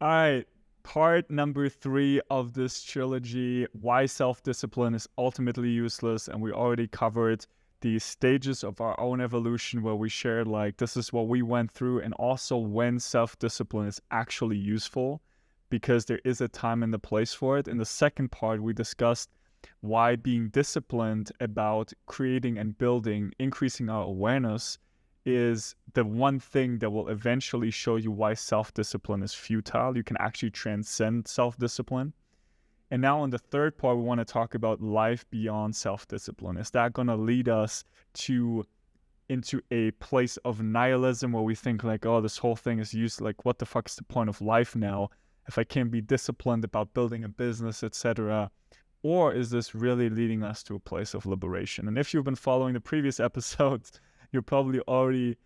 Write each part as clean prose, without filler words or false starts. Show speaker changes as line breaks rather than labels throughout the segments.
All right. Part number 3 of this trilogy, why self-discipline is ultimately useless. And we already covered the stages of our own evolution where we shared like this is what we went through, and also when self-discipline is actually useful, because there is a time and a place for it. In the second part, we discussed why being disciplined about creating and building, increasing our awareness, is the one thing that will eventually show you why self-discipline is futile. You can actually transcend self-discipline. And now in the third part, we want to talk about life beyond self-discipline. Is that going to lead us into a place of nihilism where we think like, oh, this whole thing is useless. Like, what the fuck is the point of life now if I can't be disciplined about building a business, etc.? Or is this really leading us to a place of liberation? And if you've been following the previous episodes, you're probably already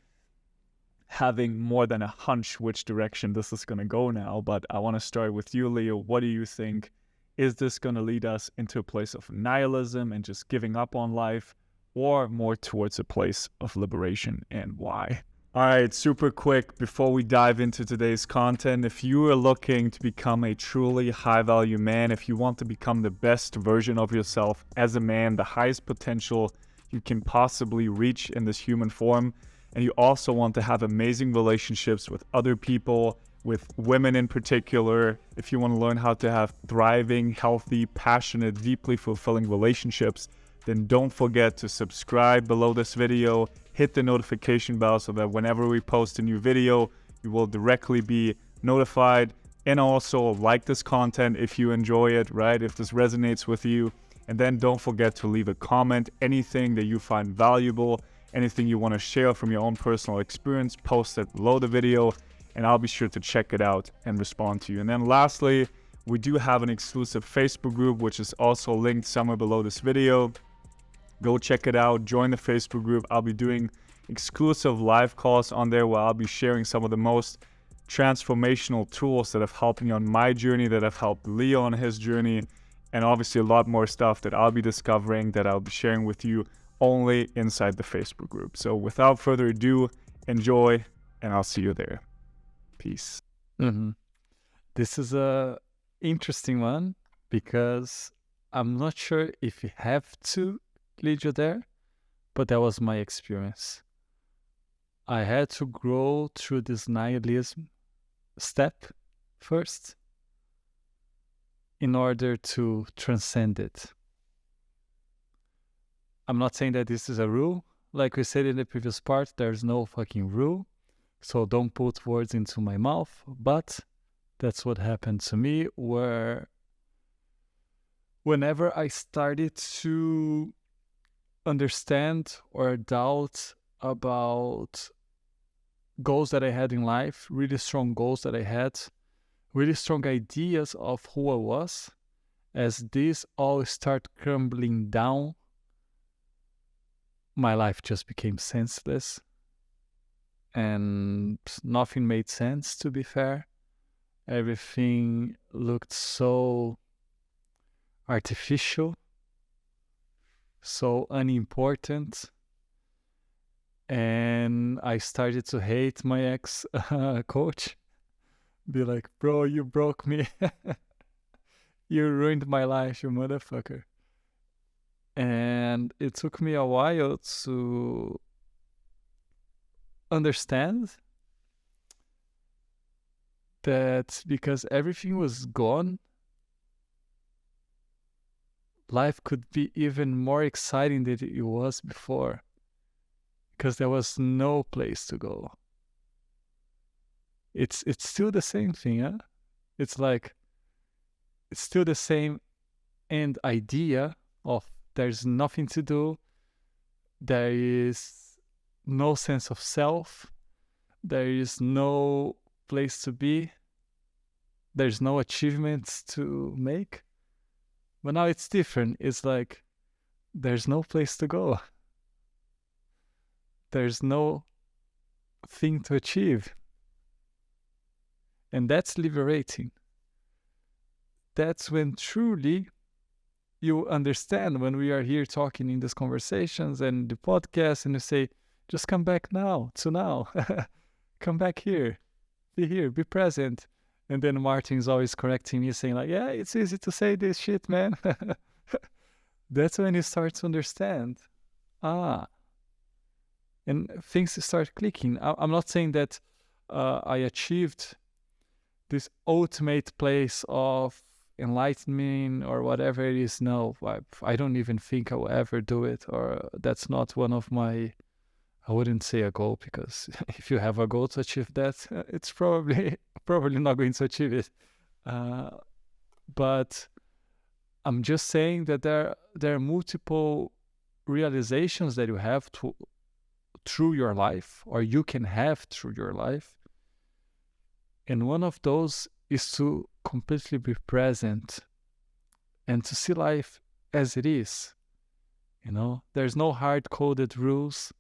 having more than a hunch which direction this is going to go now. But I want to start with you, Leo. What do you think? Is this going to lead us into a place of nihilism and just giving up on life, or more towards a place of liberation, and why? All right, super quick before we dive into today's content. If you are looking to become a truly high-value man, if you want to become the best version of yourself as a man, the highest potential you can possibly reach in this human form, and you also want to have amazing relationships with other people, with women in particular, if you want to learn how to have thriving, healthy, passionate, deeply fulfilling relationships, then don't forget to subscribe below this video, hit the notification bell so that whenever we post a new video, you will directly be notified. And also like this content if you enjoy it, right? If this resonates with you. And then don't forget to leave a comment, anything that you find valuable, anything you want to share from your own personal experience, post it below the video, and I'll be sure to check it out and respond to you. And then lastly, we do have an exclusive Facebook group, which is also linked somewhere below this video. Go check it out, join the Facebook group. I'll be doing exclusive live calls on there where I'll be sharing some of the most transformational tools that have helped me on my journey, that have helped Leo on his journey, and obviously a lot more stuff that I'll be discovering that I'll be sharing with you only inside the Facebook group. So without further ado, enjoy, and I'll see you there. Peace.
This is a interesting one because I'm not sure if you have to lead you there, but that was my experience. I had to grow through this nihilism step first in order to transcend it. I'm not saying that this is a rule. Like we said in the previous part, there's no fucking rule. So don't put words into my mouth. But that's what happened to me, where whenever I started to understand or doubt about goals that I had in life, really strong goals that I had, really strong ideas of who I was, as this all start crumbling down, my life just became senseless and nothing made sense, to be fair. Everything looked so artificial, so unimportant, and I started to hate my ex-coach. Be like, bro, you broke me. You ruined my life, you motherfucker. And it took me a while to understand that because everything was gone, life could be even more exciting than it was before, because there was no place to go. It's still the same thing, huh? It's like, it's still the same end idea of there's nothing to do, there is no sense of self, there is no place to be, there's no achievements to make. But now it's different. It's like there's no place to go. There's no thing to achieve. And that's liberating. That's when truly you understand, when we are here talking in these conversations and the podcast, and you say, just come back now, to now. Come back here. Be present. And then Martin's always correcting me, saying like, yeah, it's easy to say this shit, man. That's when you start to understand. And things start clicking. I'm not saying that I achieved this ultimate place of enlightenment or whatever it is. No, I don't even think I will ever do it, or that's not one of my, I wouldn't say a goal, because if you have a goal to achieve that, it's probably not going to achieve it. But I'm just saying that there are multiple realizations that you have through your life, or you can have through your life. And one of those is to completely be present and to see life as it is. There's no hard-coded rules.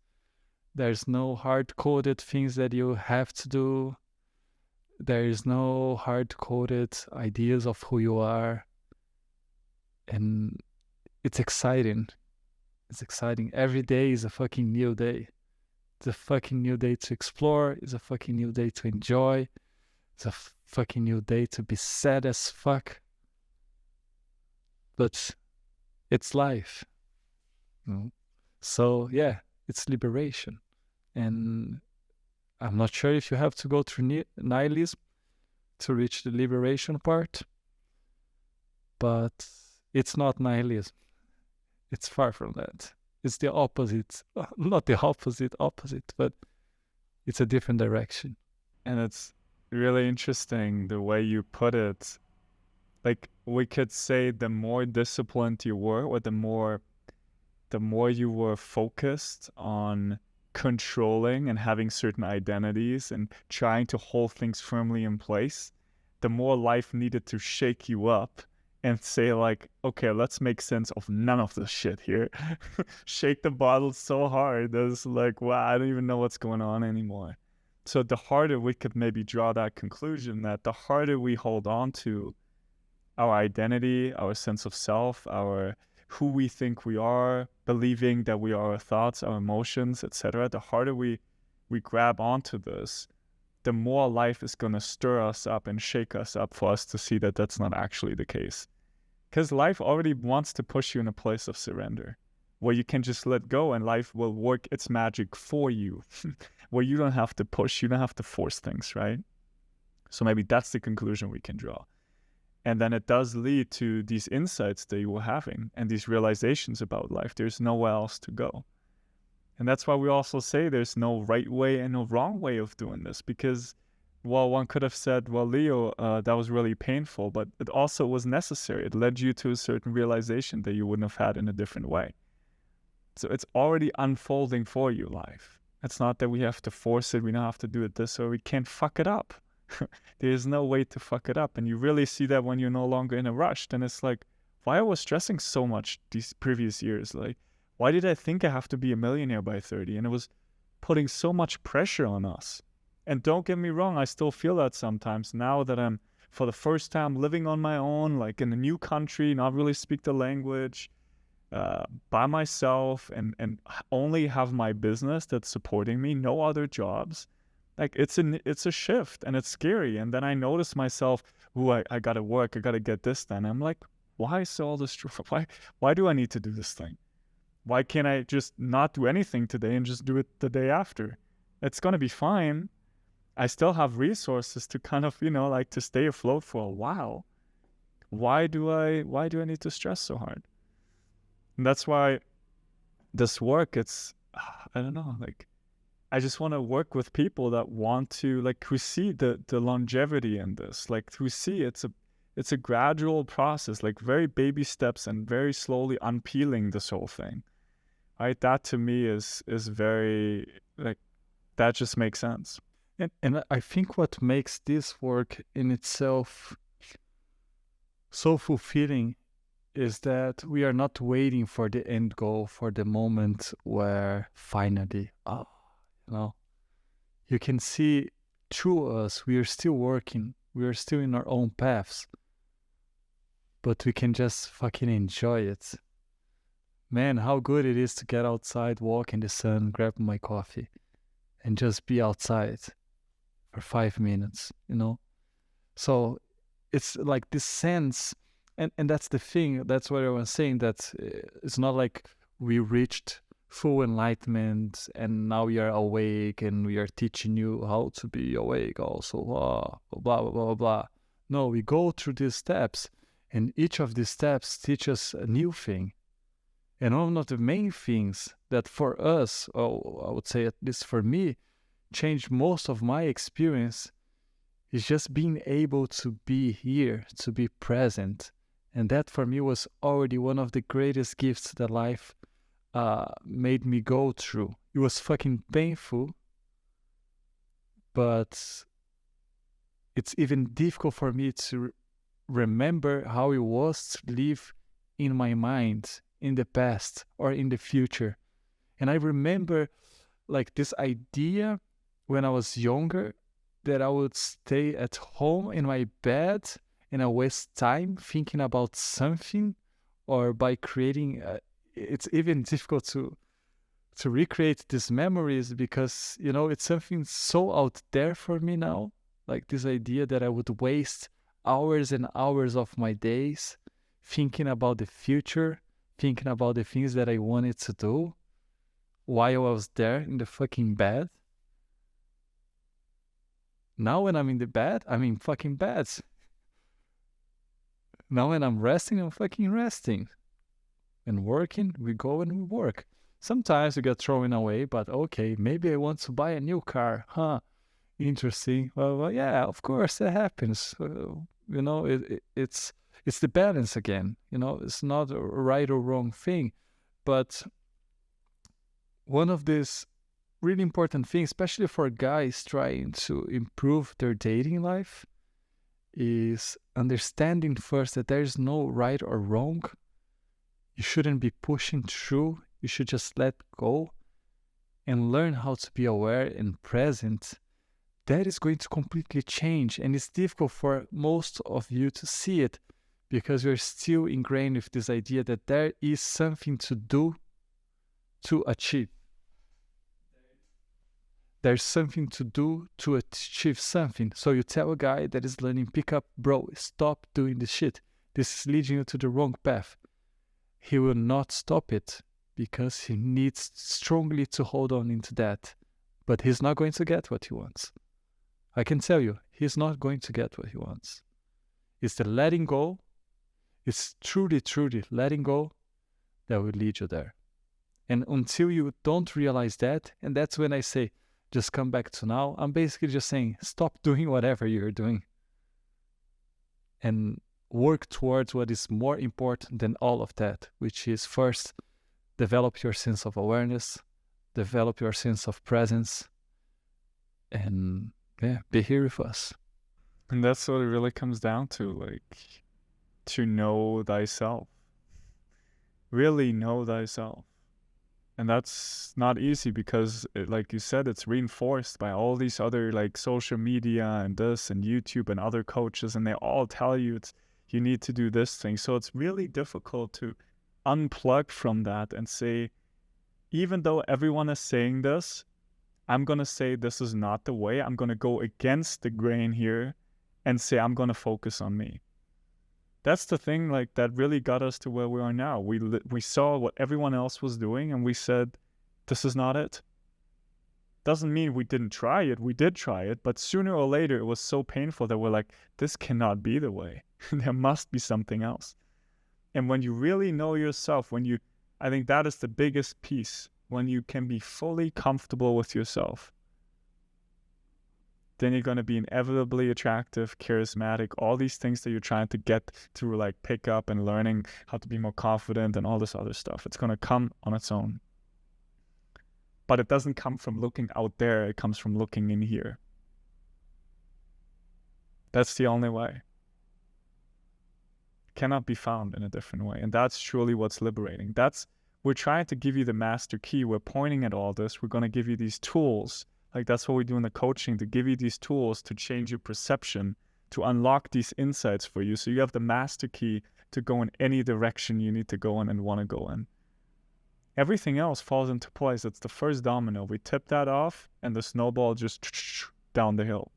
There's no hard-coded things that you have to do. There is no hard-coded ideas of who you are. And it's exciting. It's exciting. Every day is a fucking new day. It's a fucking new day to explore. It's a fucking new day to enjoy. It's a fucking new day to be sad as fuck. But it's life. So yeah, it's liberation. And I'm not sure if you have to go through nihilism to reach the liberation part, but it's not nihilism. It's far from that. It's the opposite. Not the opposite, but it's a different direction.
And it's really interesting the way you put it. Like, we could say the more disciplined you were, or the more you were focused on controlling and having certain identities and trying to hold things firmly in place, the more life needed to shake you up and say like, okay, let's make sense of none of this shit here. Shake the bottle so hard that it's like, wow, I don't even know what's going on anymore. So the harder we could maybe draw that conclusion, that the harder we hold on to our identity, our sense of self, our who we think we are, believing that we are our thoughts, our emotions, etc., the harder we grab onto this, the more life is going to stir us up and shake us up for us to see that that's not actually the case. Because life already wants to push you in a place of surrender, where you can just let go and life will work its magic for you, where you don't have to push, you don't have to force things, right? So maybe that's the conclusion we can draw. And then it does lead to these insights that you were having and these realizations about life. There's nowhere else to go. And that's why we also say there's no right way and no wrong way of doing this, because, well, one could have said, well, Leo, that was really painful, but it also was necessary. It led you to a certain realization that you wouldn't have had in a different way. So it's already unfolding for you, life. It's not that we have to force it. We don't have to do it this way. We can't fuck it up. There's no way to fuck it up. And you really see that when you're no longer in a rush. Then it's like, why I was stressing so much these previous years? Like, why did I think I have to be a millionaire by 30? And it was putting so much pressure on us. And don't get me wrong, I still feel that sometimes now that I'm, for the first time, living on my own, like in a new country, not really speak the language, by myself, and only have my business that's supporting me, no other jobs. Like, it's a shift, and it's scary. And then I notice myself, I gotta work, I gotta get this done. I'm like, why is all this? Why do I need to do this thing? Why can't I just not do anything today and just do it the day after? It's gonna be fine. I still have resources to kind of, like, to stay afloat for a while. Why do I need to stress so hard? And that's why this work, it's, I don't know, like, I just want to work with people that want to, like, who see the longevity in this, like, who see it's a gradual process, like very baby steps and very slowly unpeeling this whole thing, right? That to me is very, like, that just makes sense.
And I think what makes this work in itself so fulfilling is that we are not waiting for the end goal, for the moment where finally, you can see through us, we are still working, we are still in our own paths, but we can just fucking enjoy it. Man, how good it is to get outside, walk in the sun, grab my coffee, and just be outside for 5 minutes, So it's like this sense, and that's the thing. That's what I was saying. That it's not like we reached full enlightenment and now we are awake and we are teaching you how to be awake. Also, blah blah blah blah blah. No, we go through these steps, and each of these steps teaches a new thing. And one of the main things that for us, or I would say at least for me, changed most of my experience is just being able to be here, to be present. And that for me was already one of the greatest gifts that life made me go through. It was fucking painful, but it's even difficult for me to remember how it was to live in my mind in the past or in the future. And I remember like this idea when I was younger that I would stay at home in my bed and I waste time thinking about something, or by creating it's even difficult to recreate these memories because it's something so out there for me now, like this idea that I would waste hours and hours of my days thinking about the future, thinking about the things that I wanted to do while I was there in the fucking bed. Now when I'm in the bed, I'm in fucking bed. Now when I'm resting, I'm fucking resting. And working, we go and we work. Sometimes we get thrown away, but okay, maybe I want to buy a new car. Huh, interesting. Well, yeah, of course that happens. It's the balance again. It's not a right or wrong thing. But one of these really important things, especially for guys trying to improve their dating life, is understanding first that there's no right or wrong. You shouldn't be pushing through. You should just let go and learn how to be aware and present. That is going to completely change. And it's difficult for most of you to see it because you're still ingrained with this idea that there is something to do to achieve. There's something to do to achieve something. So you tell a guy that is learning pickup, bro, stop doing this shit. This is leading you to the wrong path. He will not stop it because he needs strongly to hold on into that. But he's not going to get what he wants. I can tell you, he's not going to get what he wants. It's the letting go. It's truly, truly letting go that will lead you there. And until you don't realize that, and that's when I say, just come back to now, I'm basically just saying, stop doing whatever you're doing. And work towards what is more important than all of that, which is first, develop your sense of awareness, develop your sense of presence, and be here with us.
And that's what it really comes down to, like, to know thyself. Really know thyself. And that's not easy because, like you said, it's reinforced by all these other, like, social media and this and YouTube and other coaches, and they all tell you you need to do this thing. So it's really difficult to unplug from that and say, even though everyone is saying this, I'm going to say this is not the way. I'm going to go against the grain here and say I'm going to focus on me. That's the thing, like, that really got us to where we are now. We saw what everyone else was doing and we said, this is not it. Doesn't mean we didn't try it. We did try it, but sooner or later it was so painful that we're like, this cannot be the way. There must be something else. And when you really know yourself, I think that is the biggest piece, when you can be fully comfortable with yourself, then you're going to be inevitably attractive, charismatic, all these things that you're trying to get through, like pick up and learning how to be more confident and all this other stuff. It's going to come on its own. But it doesn't come from looking out there. It comes from looking in here. That's the only way. Cannot be found in a different way. And that's truly what's liberating. We're trying to give you the master key. We're pointing at all this. We're going to give you these tools. Like, that's what we do in the coaching, to give you these tools to change your perception, to unlock these insights for you. So you have the master key to go in any direction you need to go in and want to go in. Everything else falls into place. It's the first domino. We tip that off and the snowball just down the hill.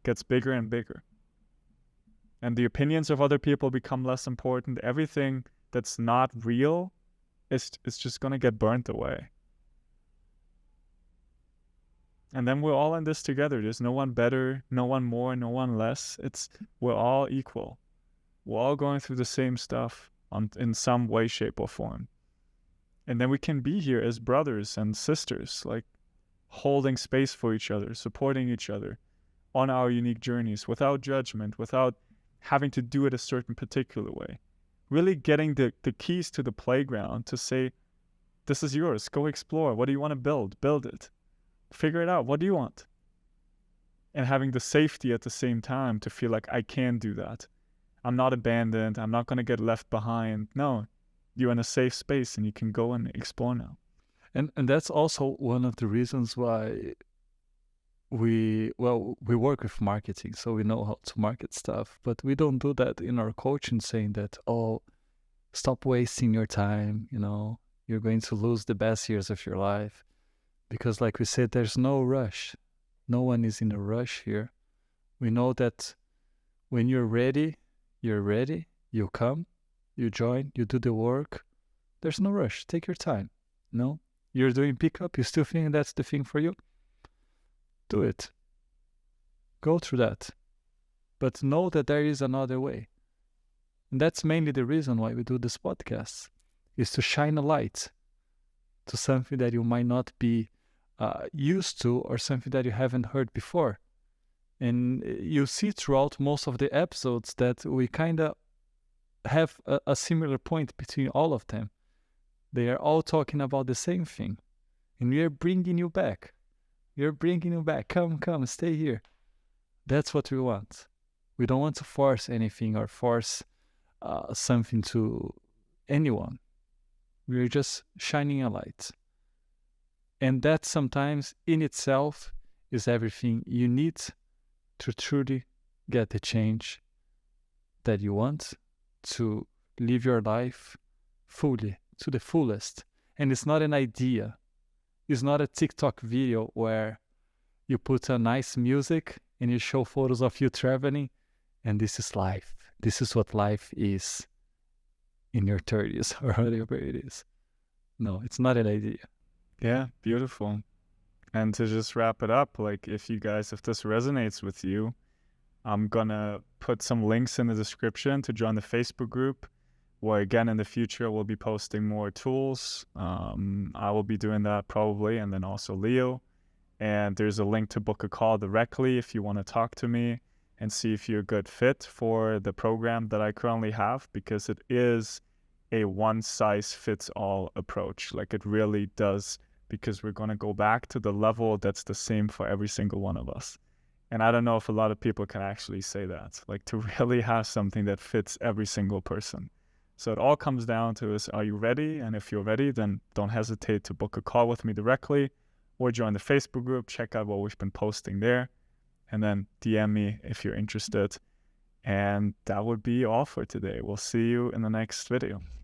Gets bigger and bigger. and the opinions of other people become less important. Everything that's not real is just going to get burnt away. And then we're all in this together. There's no one better, no one more, no one less. We're all equal. We're all going through the same stuff in some way, shape, or form. And then we can be here as brothers and sisters, like holding space for each other, supporting each other on our unique journeys without judgment, without having to do it a certain particular way. Really getting the keys to the playground to say, this is yours, go explore. What do you want to build? Build it. Figure it out. What do you want? And having the safety at the same time to feel like I can do that. I'm not abandoned. I'm not going to get left behind. No, you're in a safe space and you can go and explore now.
And that's also one of the reasons why we work with marketing, so we know how to market stuff, but we don't do that in our coaching, saying that, oh, stop wasting your time, you're going to lose the best years of your life. Because like we said, there's no rush. No one is in a rush here. We know that when you're ready, you come, you join, you do the work. There's no rush. Take your time. No, you're doing pickup. You still think that's the thing for you? Do it. Go through that. But know that there is another way. And that's mainly the reason why we do this podcast, is to shine a light to something that you might not be used to, or something that you haven't heard before. And you see throughout most of the episodes that we kind of have a similar point between all of them. They are all talking about the same thing. And we are bringing you back. We are bringing you back. Come, stay here. That's what we want. We don't want to force anything or force something to anyone. We are just shining a light. And that sometimes in itself is everything you need to truly get the change that you want, to live your life fully, to the fullest. And it's not an idea. It's not a TikTok video where you put a nice music and you show photos of you traveling, and this is life. This is what life is in your 30s or whatever it is. No, it's not an idea.
Yeah, beautiful. And to just wrap it up, like if this resonates with you, I'm gonna put some links in the description to join the Facebook group, where again in the future we'll be posting more tools. I will be doing that probably, and then also Leo. And there's a link to book a call directly if you want to talk to me and see if you're a good fit for the program that I currently have, because it is a one-size-fits-all approach. Like it really does, because we're going to go back to the level that's the same for every single one of us. And I don't know if a lot of people can actually say that, like to really have something that fits every single person. So it all comes down to is, are you ready? And if you're ready, then don't hesitate to book a call with me directly, or join the Facebook group, check out what we've been posting there, and then DM me if you're interested. And that would be all for today. We'll see you in the next video.